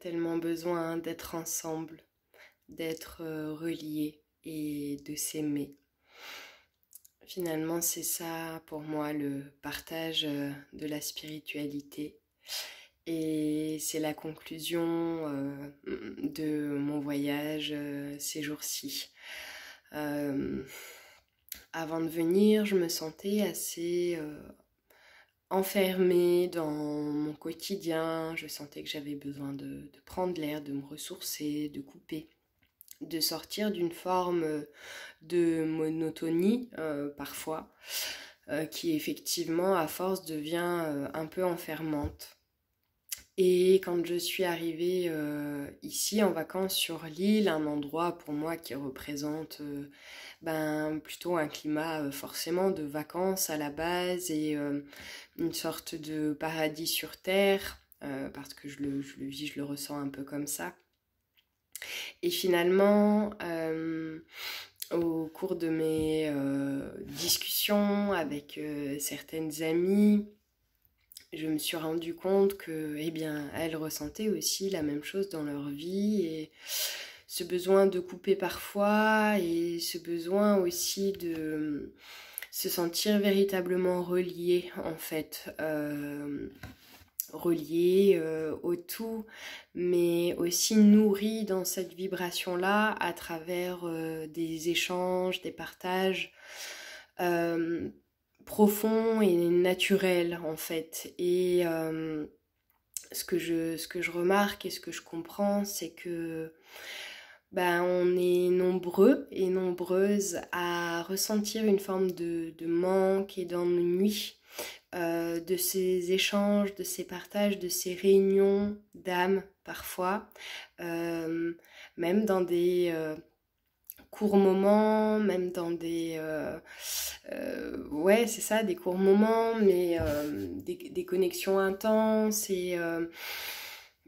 tellement besoin d'être ensemble, d'être reliés et de s'aimer. Finalement, c'est ça pour moi le partage de la spiritualité. Et c'est la conclusion de mon voyage ces jours-ci. Avant de venir, je me sentais assez enfermée dans mon quotidien. Je sentais que j'avais besoin de prendre l'air, de me ressourcer, de couper, de sortir d'une forme de monotonie parfois, qui effectivement à force devient un peu enfermante. Et quand je suis arrivée ici en vacances sur l'île, un endroit pour moi qui représente plutôt un climat forcément de vacances à la base et une sorte de paradis sur terre, parce que je le vis, je le ressens un peu comme ça. Et finalement, au cours de mes discussions avec certaines amies, je me suis rendu compte que, eh bien, elles ressentaient aussi la même chose dans leur vie et ce besoin de couper parfois et ce besoin aussi de se sentir véritablement relié en fait, relié au tout, mais aussi nourri dans cette vibration-là à travers des échanges, des partages profonds et naturels en fait. Et ce que je remarque et ce que je comprends, c'est que on est nombreux et nombreuses à ressentir une forme de manque et d'ennui de ces échanges, de ces partages, de ces réunions d'âme parfois, même dans des courts moments, même dans des ouais c'est ça, des courts moments, mais des connexions intenses et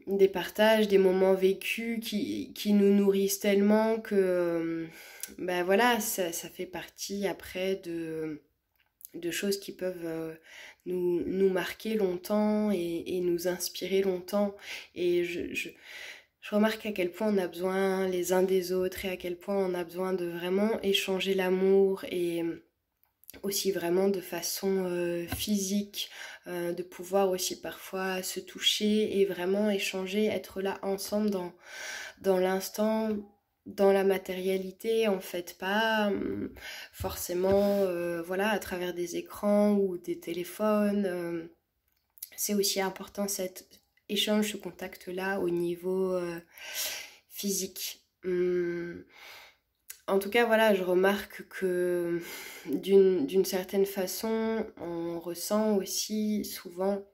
des partages, des moments vécus qui nous nourrissent tellement que voilà, ça fait partie après de choses qui peuvent nous marquer longtemps et nous inspirer longtemps. Et je remarque à quel point on a besoin les uns des autres et à quel point on a besoin de vraiment échanger l'amour et aussi vraiment de façon physique, de pouvoir aussi parfois se toucher et vraiment échanger, être là ensemble dans l'instant, dans la matérialité en fait, pas forcément voilà à travers des écrans ou des téléphones. C'est aussi important cet échange, ce contact là au niveau physique. En tout cas, voilà, je remarque que d'une certaine façon, on ressent aussi souvent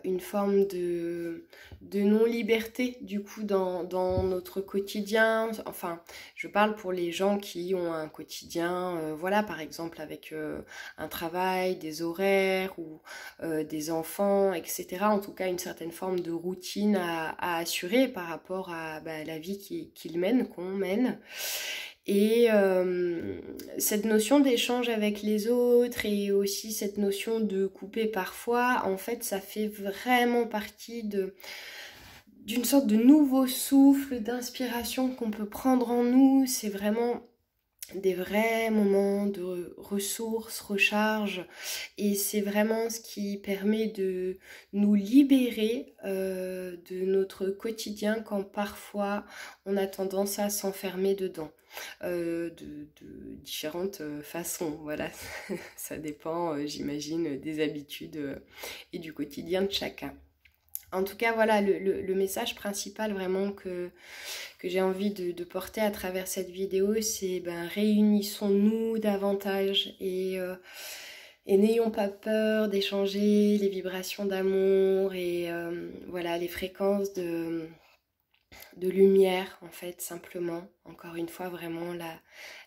une forme de non-liberté du coup dans notre quotidien. Enfin, je parle pour les gens qui ont un quotidien, voilà, par exemple avec un travail, des horaires ou des enfants, etc. En tout cas, une certaine forme de routine à assurer par rapport à la vie qu'ils mènent, qu'on mène. Et cette notion d'échange avec les autres et aussi cette notion de couper parfois, en fait, ça fait vraiment partie d'une sorte de nouveau souffle d'inspiration qu'on peut prendre en nous. C'est vraiment des vrais moments de ressources, recharge, et c'est vraiment ce qui permet de nous libérer de notre quotidien quand parfois on a tendance à s'enfermer dedans de différentes façons, voilà. Ça dépend j'imagine des habitudes et du quotidien de chacun. En tout cas, voilà, le message principal vraiment que j'ai envie de porter à travers cette vidéo, c'est réunissons-nous davantage et n'ayons pas peur d'échanger les vibrations d'amour et voilà, les fréquences de lumière, en fait, simplement. Encore une fois, vraiment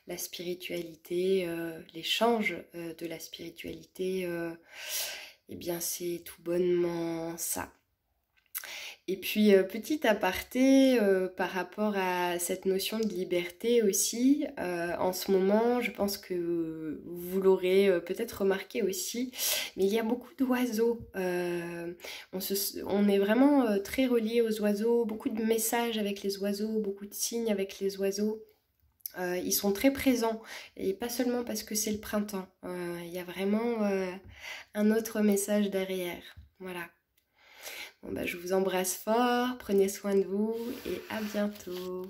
la spiritualité, l'échange de la spiritualité, eh bien, c'est tout bonnement ça. Et puis, petit aparté, par rapport à cette notion de liberté aussi, en ce moment, je pense que vous l'aurez peut-être remarqué aussi, mais il y a beaucoup d'oiseaux. On est vraiment très relié aux oiseaux, beaucoup de messages avec les oiseaux, beaucoup de signes avec les oiseaux. Ils sont très présents, et pas seulement parce que c'est le printemps. Il y a vraiment un autre message derrière. Voilà. Bon, bah, je vous embrasse fort, prenez soin de vous et à bientôt.